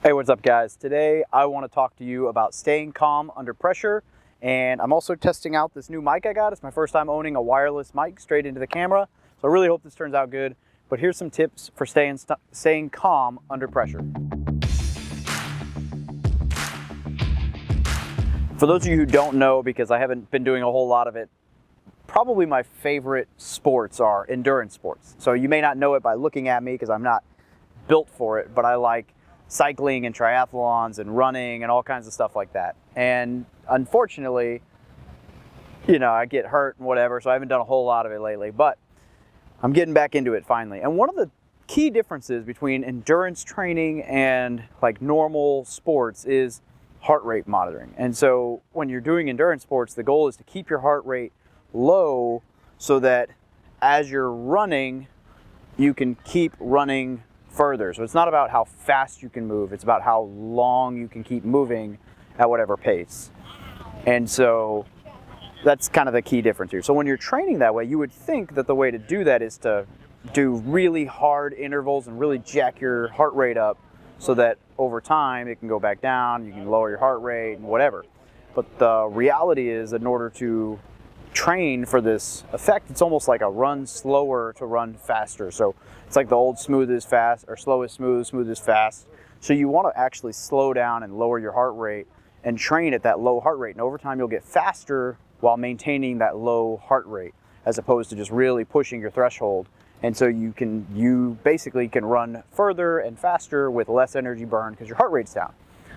Hey, what's up guys? Today I want to talk to you about staying calm under pressure, and I'm also testing out this new mic I got. It's my first time owning a wireless mic straight into the camera, so I really hope this turns out good. But here's some tips for staying calm under pressure. For those of you who don't know, because I haven't been doing a whole lot of it, probably my favorite sports are endurance sports. So you may not know it by looking at me because I'm not built for it, but I like cycling and triathlons and running and all kinds of stuff like that. And unfortunately, I get hurt and whatever, so I haven't done a whole lot of it lately, but I'm getting back into it finally. And one of the key differences between endurance training and like normal sports is heart rate monitoring. And so when you're doing endurance sports, the goal is to keep your heart rate low so that as you're running, you can keep running further. So it's not about how fast you can move, it's about how long you can keep moving at whatever pace. And so that's kind of the key difference here. So when you're training that way, you would think that the way to do that is to do really hard intervals and really jack your heart rate up so that over time it can go back down, you can lower your heart rate and whatever. But the reality is that in order to train for this effect, it's almost like a run slower to run faster. So it's like the old smooth is fast, or slow is smooth, smooth is fast. So you want to actually slow down and lower your heart rate and train at that low heart rate. And over time you'll get faster while maintaining that low heart rate, as opposed to just really pushing your threshold. And so you basically can run further and faster with less energy burn because your heart rate's down.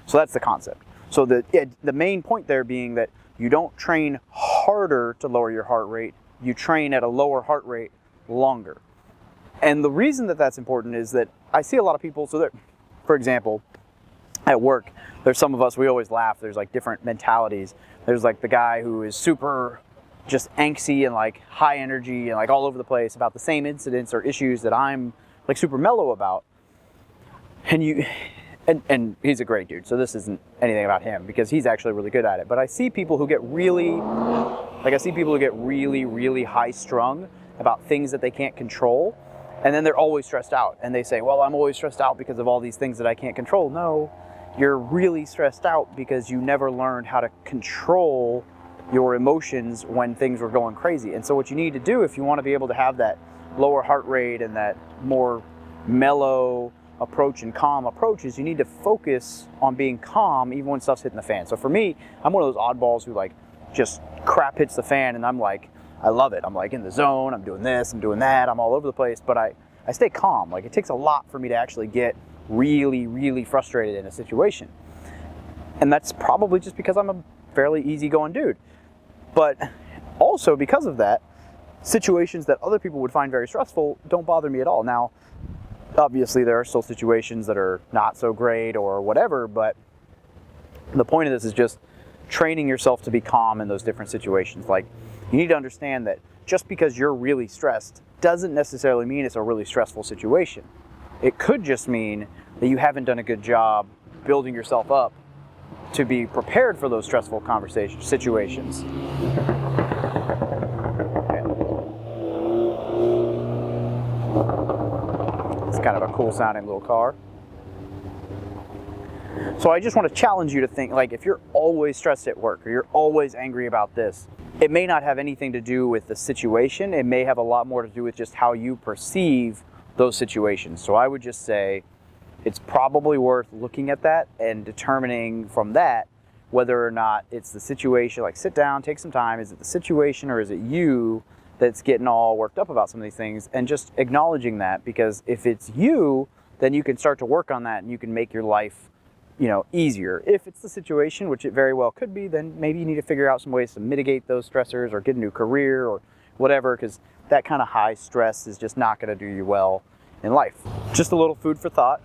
So that's the concept. So the main point there being that you don't train harder to lower your heart rate, you train at a lower heart rate longer. And the reason that that's important is that I see a lot of people, so that, for example, at work, there's some of us, we always laugh, there's like different mentalities. There's like the guy who is super just angsty and like high energy and like all over the place about the same incidents or issues that I'm like super mellow about. And he's a great dude, so this isn't anything about him because he's actually really good at it. But I see people who get really high strung about things that they can't control, and then they're always stressed out. And they say, well, I'm always stressed out because of all these things that I can't control. No, you're really stressed out because you never learned how to control your emotions when things were going crazy. And so what you need to do if you want to be able to have that lower heart rate and that more mellow approach and calm approach is you need to focus on being calm even when stuff's hitting the fan. So for me, I'm one of those oddballs who like just crap hits the fan and I'm like, I love it. I'm like in the zone, I'm doing this, I'm doing that, I'm all over the place, but I stay calm. Like it takes a lot for me to actually get really, really frustrated in a situation. And that's probably just because I'm a fairly easygoing dude. But also because of that, situations that other people would find very stressful don't bother me at all. Now, obviously there are still situations that are not so great or whatever, but the point of this is just training yourself to be calm in those different situations. Like, you need to understand that just because you're really stressed doesn't necessarily mean it's a really stressful situation. It could just mean that you haven't done a good job building yourself up to be prepared for those stressful situations. It's kind of a cool sounding little car. So I just want to challenge you to think, like, if you're always stressed at work or you're always angry about this, it may not have anything to do with the situation. It may have a lot more to do with just how you perceive those situations. So I would just say it's probably worth looking at that and determining from that whether or not it's the situation. Like, sit down, take some time. Is it the situation or is it you that's getting all worked up about some of these things? And just acknowledging that, because if it's you, then you can start to work on that and you can make your life easier. If it's the situation, which it very well could be, then maybe you need to figure out some ways to mitigate those stressors or get a new career or whatever, because that kind of high stress is just not going to do you well in life. Just a little food for thought.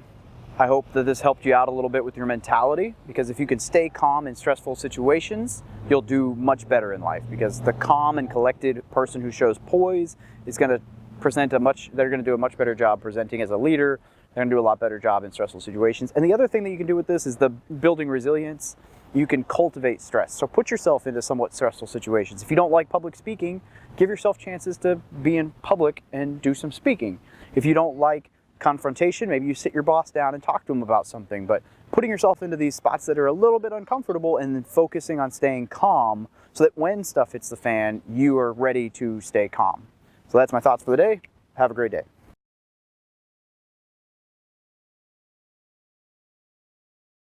I hope that this helped you out a little bit with your mentality, because if you can stay calm in stressful situations, you'll do much better in life, because the calm and collected person who shows poise is going to they're going to do a much better job presenting as a leader. They're going to do a lot better job in stressful situations. And the other thing that you can do with this is the building resilience. You can cultivate stress. So put yourself into somewhat stressful situations. If you don't like public speaking, give yourself chances to be in public and do some speaking. If you don't like confrontation. Maybe you sit your boss down and talk to him about something, but putting yourself into these spots that are a little bit uncomfortable and then focusing on staying calm so that when stuff hits the fan, you are ready to stay calm. So that's my thoughts for the day. Have a great day.